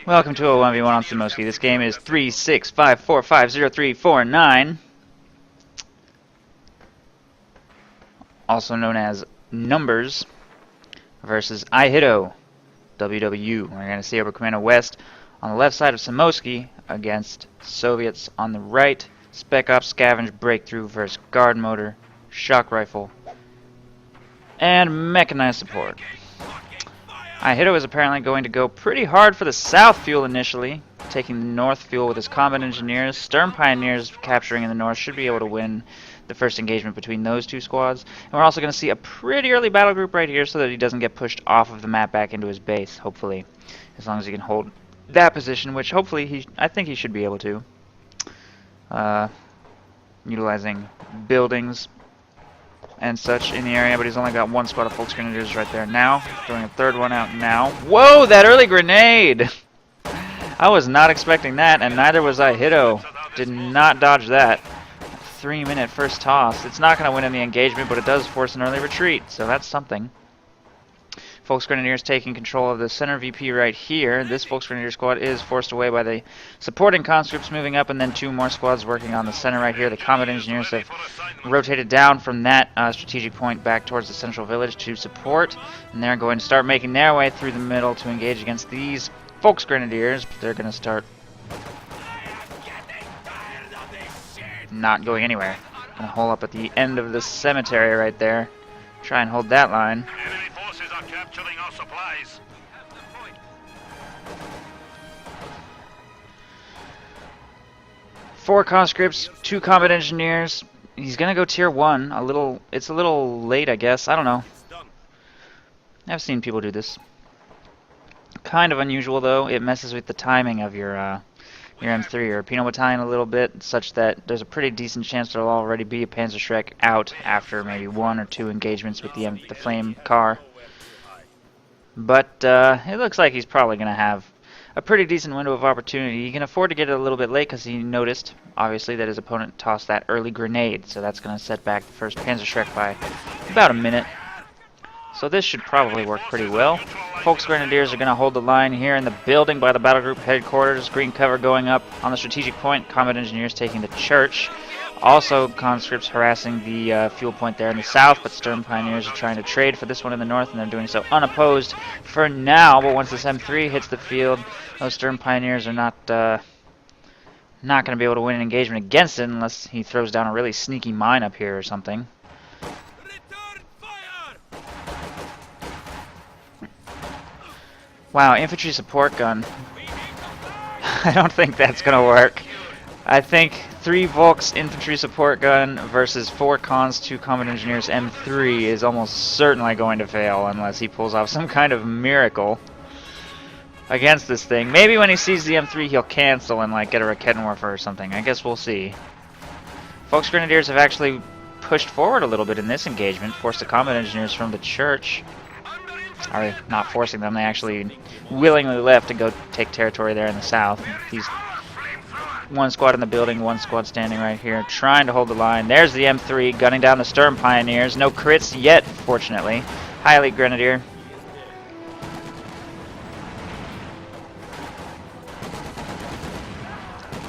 Welcome to a 1v1 on Samoski. This game is 365450349, also known as Numbers, versus Ihitto, WW. We're going to see Ober Commando West on the left side of Samoski against Soviets on the right. Spec Ops, Scavenge, Breakthrough versus Guard Motor, Shock Rifle, and Mechanized Support. Ihitto is apparently going to go pretty hard for the south fuel initially, taking the north fuel with his combat engineers. Stern Pioneers capturing in the north should be able to win the first engagement between those two squads. And we're also going to see a pretty early battle group right here so that he doesn't get pushed off of the map back into his base, hopefully. As long as he can hold that position, which hopefully I think he should be able to. Utilizing buildings and such in the area, but he's only got one squad of Volksgrenadiers right there now. Throwing a third one out now. Whoa, that early grenade! I was not expecting that, and neither was Ihitto. Did not dodge that. 3-minute first toss. It's not going to win in the engagement, but it does force an early retreat, so that's something. Volksgrenadiers taking control of the center VP right here. This Volksgrenadier squad is forced away by the supporting conscripts moving up, and then two more squads working on the center right here. The combat engineers have rotated down from that strategic point back towards the central village to support, and they're going to start making their way through the middle to engage against these Volksgrenadiers. They're going to start not going anywhere. Gonna hole up at the end of the cemetery right there. Try and hold that line. Capturing our supplies. Four conscripts, two combat engineers. He's gonna go tier 1. It's a little late, I guess. I don't know. I've seen people do this. Kind of unusual though. It messes with the timing of your M3 or Pinot Battalion a little bit, such that there's a pretty decent chance there'll already be a Panzerschreck out after maybe 1 or 2 engagements with the Flame car. But it looks like he's probably going to have a pretty decent window of opportunity. He can afford to get it a little bit late because he noticed, obviously, that his opponent tossed that early grenade. So that's going to set back the first Panzerschreck by about a minute. So this should probably work pretty well. Volksgrenadiers are going to hold the line here in the building by the battle group headquarters. Green cover going up on the strategic point. Combat engineers taking the church. Also, conscripts harassing the fuel point there in the south, but Stern Pioneers are trying to trade for this one in the north, and they're doing so unopposed for now. But once this M3 hits the field, those Stern Pioneers are not going to be able to win an engagement against it unless he throws down a really sneaky mine up here or something. Wow, infantry support gun. I don't think that's going to work. I think 3 Volks infantry support gun versus 4 cons, 2 combat engineers M3 is almost certainly going to fail unless he pulls off some kind of miracle against this thing. Maybe when he sees the M3 he'll cancel and like get a Rakettenwerfer or something. I guess we'll see. Volksgrenadiers have actually pushed forward a little bit in this engagement, forced the combat engineers from the church. Or not forcing them, they actually willingly left to go take territory there in the south. These one squad in the building, one squad standing right here, trying to hold the line. There's the M3 gunning down the Stern Pioneers. No crits yet, fortunately. High Elite Grenadier.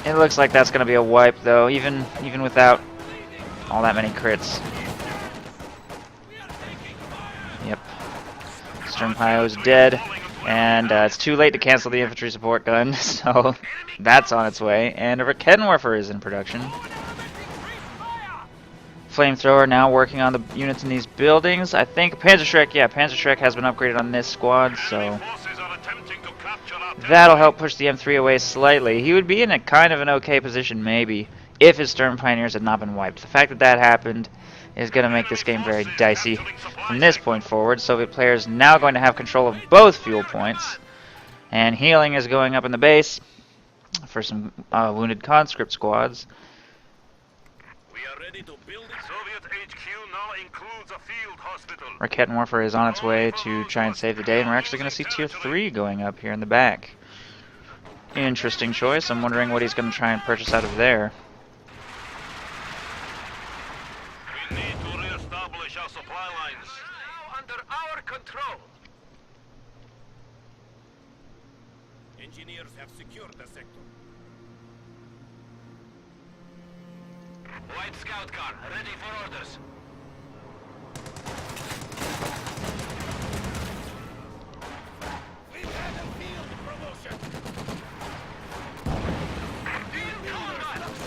It looks like that's going to be a wipe, though, even without all that many crits. Yep. Stern Pio's dead. And it's too late to cancel the infantry support gun, so that's on its way. And a Rakettenwerfer is in production. Flamethrower now working on the units in these buildings. I think Panzerschreck, yeah, Panzerschreck has been upgraded on this squad, so that'll help push the M3 away slightly. He would be in a kind of an okay position, maybe, if his Stern Pioneers had not been wiped. The fact that that happened is going to make this game very dicey from this point forward. Soviet players now going to have control of both fuel points. And healing is going up in the base for some wounded conscript squads. We are ready to build it. Soviet HQ now includes a field hospital. Rakettenwerfer is on its way to try and save the day, and we're actually going to see tier 3 going up here in the back. Interesting choice. I'm wondering what he's going to try and purchase out of there. We need to re-establish our supply lines. Now under our control. Engineers have secured the sector. White scout car, ready for orders. We've had a field promotion.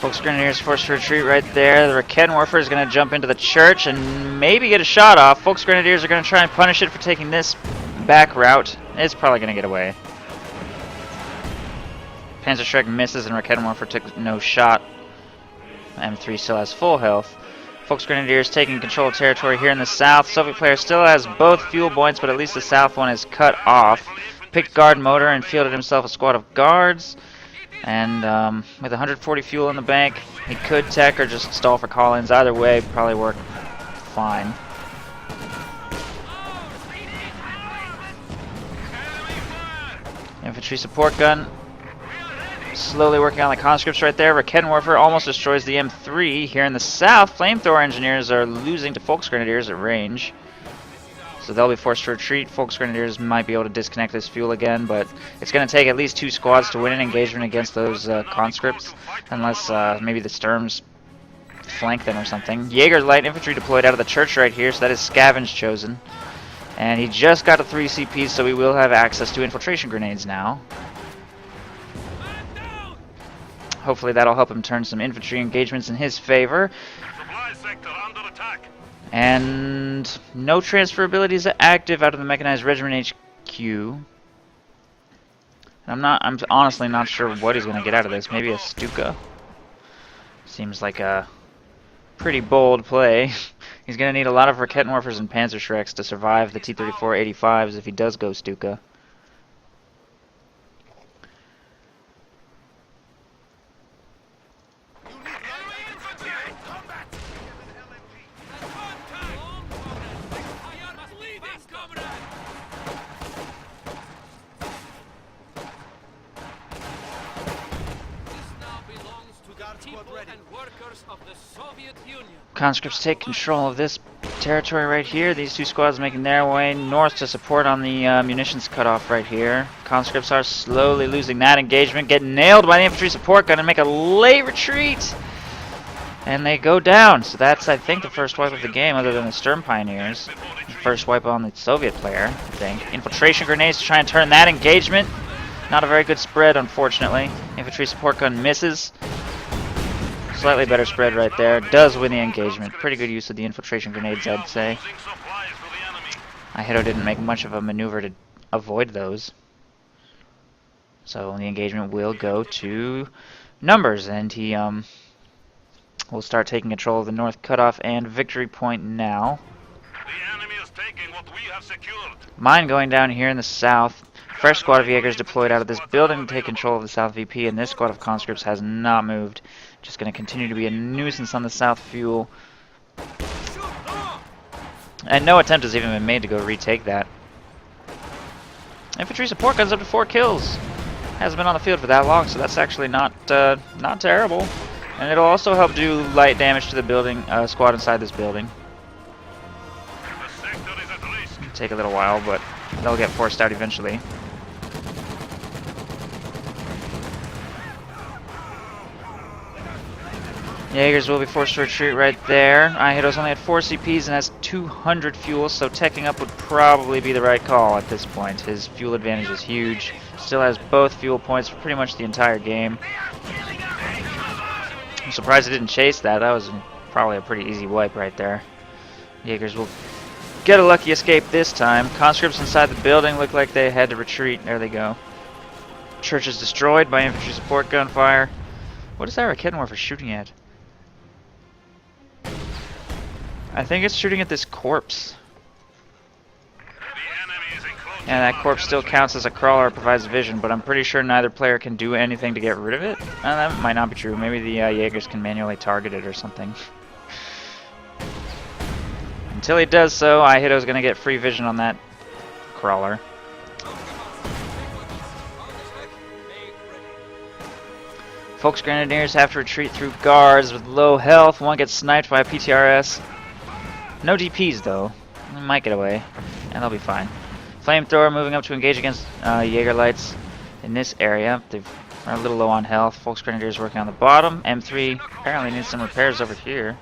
Folks Grenadiers forced to retreat right there. The Raketten is going to jump into the church and maybe get a shot off. Folks Grenadiers are going to try and punish it for taking this back route. It's probably going to get away. Panzerschreck misses and Raketten took no shot. M3 still has full health. Folks Grenadiers taking control of territory here in the south. Soviet player still has both fuel points, but at least the south one is cut off. Picked guard motor and fielded himself a squad of guards. And with 140 fuel in the bank, he could tech or just stall for call-ins. Either way, probably work fine. Infantry support gun. Slowly working on the conscripts right there. Raketten almost destroys the M3. Here in the south, flamethrower engineers are losing to Folks Grenadiers at range. So they'll be forced to retreat. Folks Grenadiers might be able to disconnect this fuel again, but it's going to take at least 2 squads to win an engagement against those conscripts, unless maybe the Sturms flank them or something. Jaeger's light infantry deployed out of the church right here, so that is Scavenge chosen. And he just got a 3 CPs, so we will have access to infiltration grenades now. Hopefully that'll help him turn some infantry engagements in his favor. Supply sector under attack. And no transferabilities are active out of the mechanized regiment HQ. I'm honestly not sure what he's going to get out of this. Maybe a Stuka. Seems like a pretty bold play. He's going to need a lot of Raketten and Panzerschrecks to survive the T-34-85s if he does go Stuka. Conscripts take control of this territory right here. These 2 squads making their way north to support on the munitions cutoff right here. Conscripts are slowly losing that engagement, get nailed by the infantry support gun and make a late retreat. And they go down. So that's, I think, the first wipe of the game other than the Sturm Pioneers. The first wipe on the Soviet player, I think. Infiltration grenades to try and turn that engagement. Not a very good spread, unfortunately. Infantry support gun misses. Slightly better spread right there. Does win the engagement. Pretty good use of the infiltration grenades, I'd say. Ihitto didn't make much of a maneuver to avoid those. So the engagement will go to numbers, and he will start taking control of the north cutoff and victory point now. The enemy is taking what we have secured. Mine going down here in the south. Fresh squad of Jaegers deployed out of this building to take control of the south VP, and this squad of conscripts has not moved. Just going to continue to be a nuisance on the south fuel. And no attempt has even been made to go retake that. Infantry support guns up to 4 kills. Hasn't been on the field for that long, so that's actually not terrible. And it'll also help do light damage to the building squad inside this building. The sector is at risk. It'll take a little while, but they'll get forced out eventually. Jaegers will be forced to retreat right there. Ihitto's only had 4 CPs and has 200 fuel, so teching up would probably be the right call at this point. His fuel advantage is huge. Still has both fuel points for pretty much the entire game. I'm surprised he didn't chase that. That was probably a pretty easy wipe right there. Jaegers will get a lucky escape this time. Conscripts inside the building look like they had to retreat. There they go. Church is destroyed by infantry support gunfire. What is that Raketten shooting at? I think it's shooting at this corpse. And that corpse still counts as a crawler, provides vision, but I'm pretty sure neither player can do anything to get rid of it. That might not be true. Maybe the Jaegers can manually target it or something. Until he does so, Ihitto's going to get free vision on that crawler. Folks Grenadiers have to retreat through guards with low health. One gets sniped by a PTRS. No DPs though. They might get away, and they'll be fine. Flamethrower moving up to engage against Jaeger lights. in this area. They're a little low on health. Volksgrenadiers working on the bottom. M3 apparently needs some repairs over here.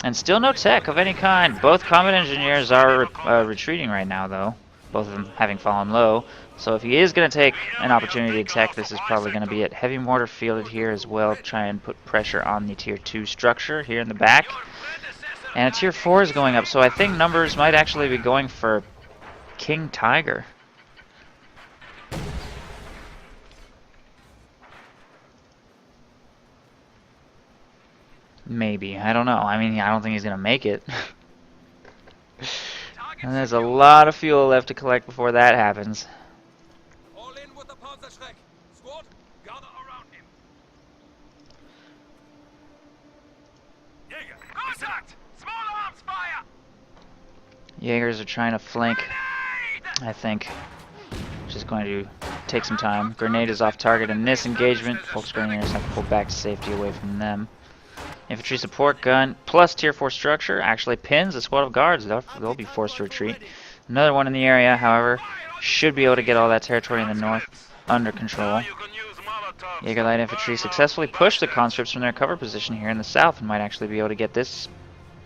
And still no tech of any kind. Both combat engineers are retreating right now, though. Both of them having fallen low. So if he is going to take an opportunity to attack, this is probably going to be it. Heavy mortar fielded here as well. Try and put pressure on the tier 2 structure here in the back. And a tier 4 is going up, so I think numbers might actually be going for King Tiger. Maybe. I don't know. I mean, I don't think he's going to make it. And there's a lot of fuel left to collect before that happens. All in with the Panzerschreck. Squad, gather around him. Jäger, contact! Small arms fire! Jaegers are trying to flank, I think, which is going to take some time. Grenade is off target in this engagement. Volksgrenadiers have to pull back to safety away from them. Infantry support gun plus tier 4 structure actually pins a squad of guards. They'll be forced to retreat. Another one in the area, however, should be able to get all that territory in the north under control. Jaeger light infantry successfully pushed the conscripts from their cover position here in the south and might actually be able to get this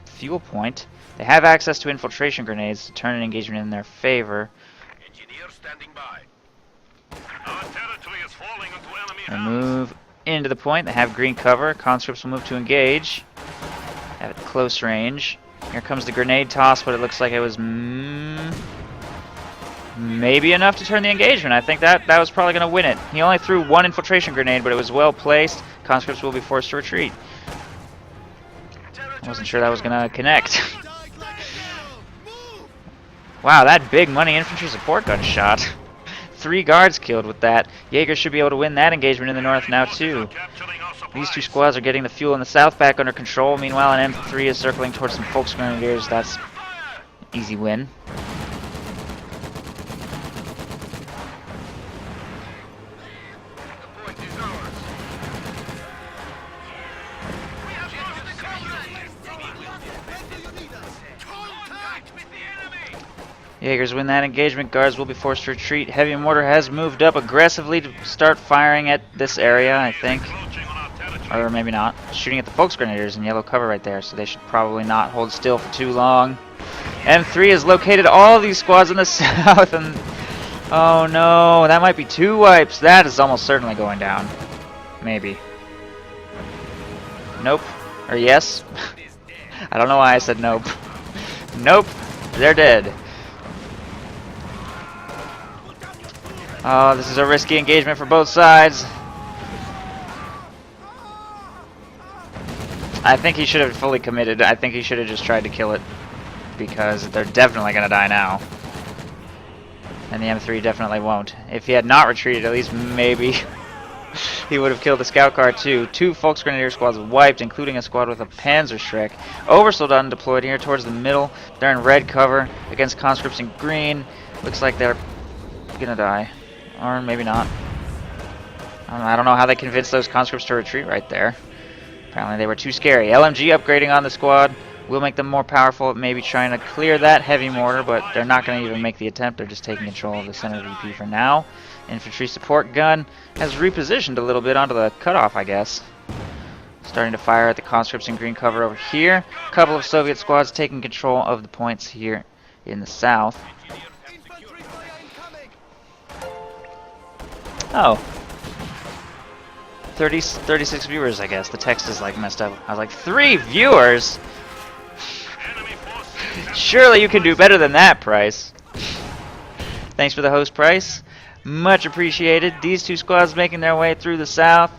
fuel point. They have access to infiltration grenades to turn an engagement in their favor. Engineer standing by. Our territory is falling into enemy They hands. move into the point. They have green cover. Conscripts will move to engage at close range. Here comes the grenade toss, but it looks like it was maybe enough to turn the engagement. I think that was probably going to win it. He only threw one infiltration grenade, but it was well placed. Conscripts will be forced to retreat. I wasn't sure that was going to connect. Wow, that big money infantry support gun shot. 3 guards killed with that. Jaeger should be able to win that engagement in the north now too. These 2 squads are getting the fuel in the south back under control. Meanwhile, an M3 is circling towards some Volksgrenadiers. That's an easy win. Jaegers win that engagement. Guards will be forced to retreat. Heavy mortar has moved up aggressively to start firing at this area, I think. Or maybe not. Shooting at the Volksgrenadiers in yellow cover right there, so they should probably not hold still for too long. M3 has located all these squads in the south, and oh no, that might be 2 wipes. That is almost certainly going down. Maybe. Nope. Or yes. I don't know why I said nope. Nope. They're dead. Oh, this is a risky engagement for both sides. I think he should have fully committed. I think he should have just tried to kill it, because they're definitely going to die now. And the M3 definitely won't. If he had not retreated, at least maybe he would have killed the scout car too. 2 Volksgrenadier squads wiped, including a squad with a Panzerschreck. Oversoldaten deployed here towards the middle. They're in red cover against conscripts in green. Looks like they're going to die. Or maybe not. I don't know how they convinced those conscripts to retreat right there. Apparently they were too scary. LMG upgrading on the squad will make them more powerful. Maybe trying to clear that heavy mortar, but they're not going to even make the attempt. They're just taking control of the center VP for now. Infantry support gun has repositioned a little bit onto the cutoff, I guess. Starting to fire at the conscripts in green cover over here. A couple of Soviet squads taking control of the points here in the south. Oh. 36 viewers, I guess. The text is like messed up. I was like, 3 viewers? Surely you can do better than that, Price. Thanks for the host, Price. Much appreciated. These 2 squads making their way through the south.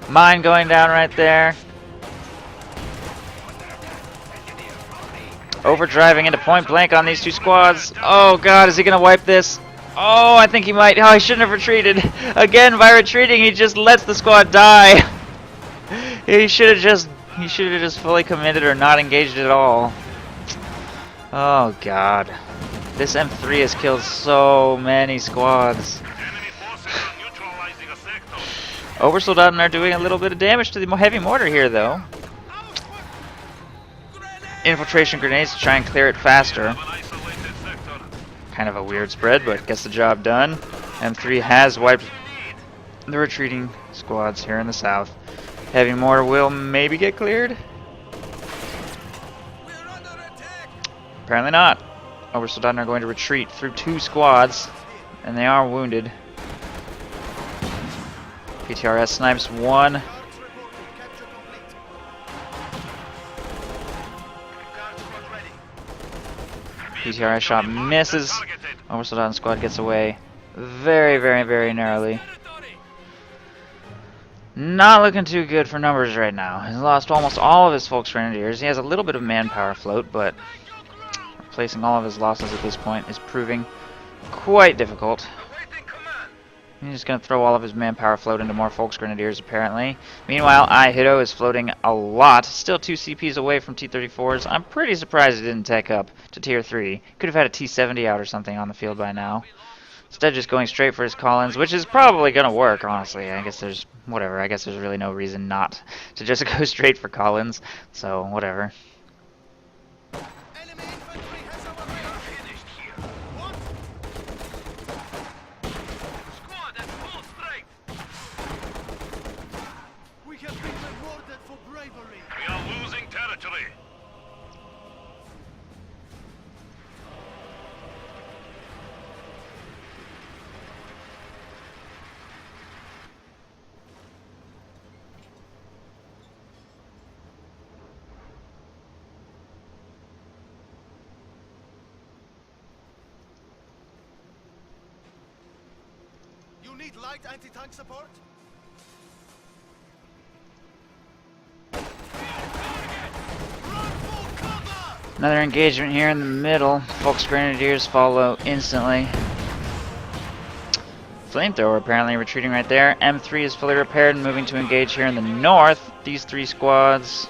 Mine going down right there. Overdriving into point blank on these 2 squads. Oh god, is he going to wipe this? Oh, I think he might. Oh, he shouldn't have retreated. Again, by retreating, he just lets the squad die. He should have just fully committed or not engaged at all. Oh god. This M3 has killed so many squads. Oversoldaten are doing a little bit of damage to the heavy mortar here, though. Infiltration grenades to try and clear it faster. Kind of a weird spread, but gets the job done. M3 has wiped the retreating squads here in the south. Heavy mortar will maybe get cleared. Apparently not. Oversoldaten are going to retreat through 2 squads, and they are wounded. PTRS snipes 1. PTRS shot misses. Oversoldaten squad gets away very, very, very narrowly. Not looking too good for numbers right now. He's lost almost all of his Volksgrenadiers. He has a little bit of manpower afloat, but replacing all of his losses at this point is proving quite difficult. He's just going to throw all of his manpower afloat into more Volksgrenadiers, apparently. Meanwhile, Ihitto is floating a lot. Still 2 CPs away from T-34s. I'm pretty surprised he didn't tech up to Tier 3. Could have had a T-70 out or something on the field by now. Instead, just going straight for his Collins, which is probably going to work, honestly. I guess there's, whatever, I guess there's really no reason not to just go straight for Collins. So, whatever. We are losing territory. You need light anti-tank support? Another engagement here in the middle. Volksgrenadiers follow instantly. Flamethrower apparently retreating right there. M3 is fully repaired and moving to engage here in the north. These 3 squads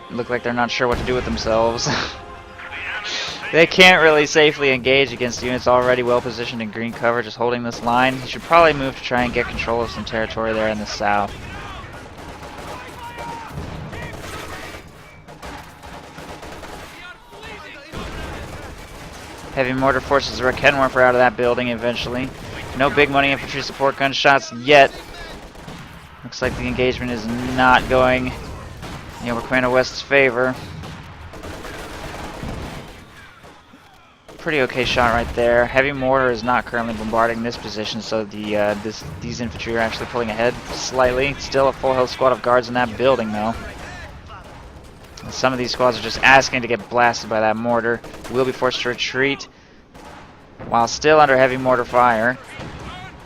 look like they're not sure what to do with themselves. They can't really safely engage against units already well positioned in green cover, just holding this line. He should probably move to try and get control of some territory there in the south. Heavy mortar forces the Kenwerfer out of that building eventually. No big money infantry support gunshots yet. Looks like the engagement is not going in Oberquana West's favor. Pretty okay shot right there. Heavy mortar is not currently bombarding this position, so these infantry are actually pulling ahead slightly. Still a full health squad of guards in that building though. And some of these squads are just asking to get blasted by that mortar. Will be forced to retreat while still under heavy mortar fire.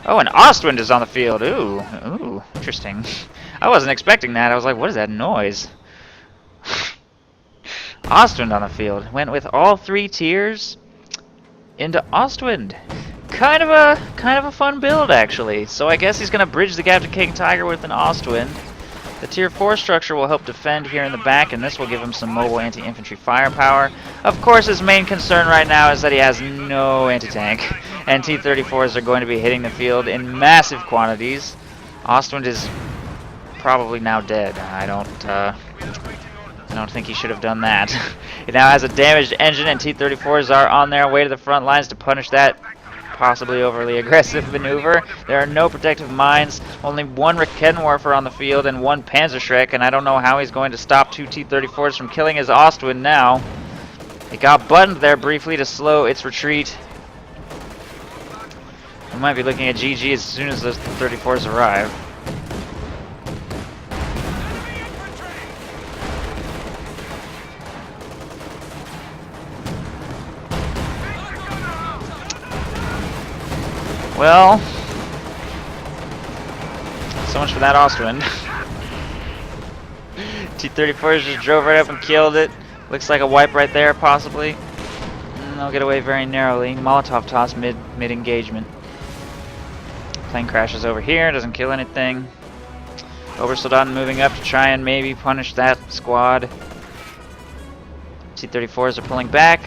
Oh, and Ostwind is on the field. Ooh, interesting. I wasn't expecting that. I was like, what is that noise? Ostwind on the field. Went with all 3 tiers into Ostwind. Kind of a fun build actually. So I guess he's gonna bridge the gap to King Tiger with an Ostwind. The Tier 4 structure will help defend here in the back, and this will give him some mobile anti-infantry firepower. Of course, his main concern right now is that he has no anti-tank, and T-34s are going to be hitting the field in massive quantities. Ostwind is probably now dead. I don't think he should have done that. It now has a damaged engine, and T-34s are on their way to the front lines to punish that possibly overly aggressive maneuver. There are no protective mines, only 1 Kenwerfer on the field and 1 Panzerschreck, and I don't know how he's going to stop 2 T-34s from killing his Ostwind now. It got buttoned there briefly to slow its retreat. We might be looking at GG as soon as those 34s arrive. Well, so much for that Ostwind. T-34s just drove right up and killed it. Looks like a wipe right there, possibly. And they'll get away very narrowly. Molotov toss mid-engagement. Plane crashes over here, doesn't kill anything. Obersoldaten moving up to try and maybe punish that squad. T-34s are pulling back.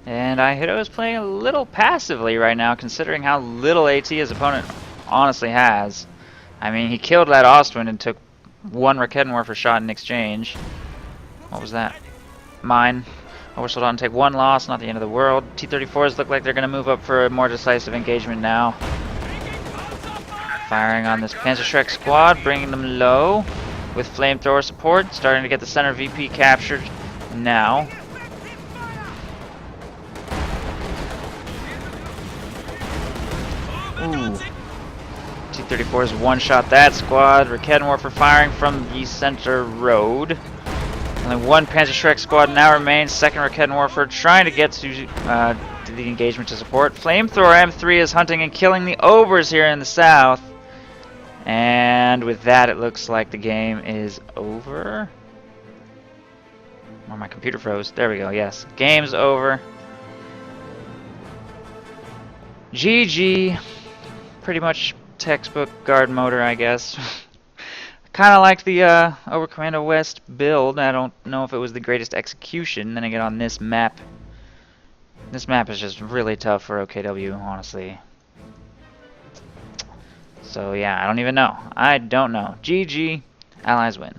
And Ihitto is playing a little passively right now, considering how little AT his opponent honestly has. I mean, he killed that Ostwind and took one Raketenwerfer shot in exchange. What was that? Mine. Oh, we're still on to take one loss, not the end of the world. T-34s look like they're going to move up for a more decisive engagement now. Firing on this Panzerschreck squad, bringing them low with flamethrower support. Starting to get the center VP captured now. Ooh. T-34s one-shot that squad. Raketenwerfer firing from the center road. Only one Panzerschreck squad now remains. Second Raketenwerfer trying to get to the engagement to support. Flamethrower M3 is hunting and killing the Obers here in the south. And with that, it looks like the game is over. Oh, my computer froze. There we go, yes. Game's over. GG. Pretty much textbook guard motor, I guess. Kind of like the Overcommando West build. I don't know if it was the greatest execution. Then again, on this map is just really tough for OKW, honestly. So yeah, I don't even know. I don't know. GG. Allies win.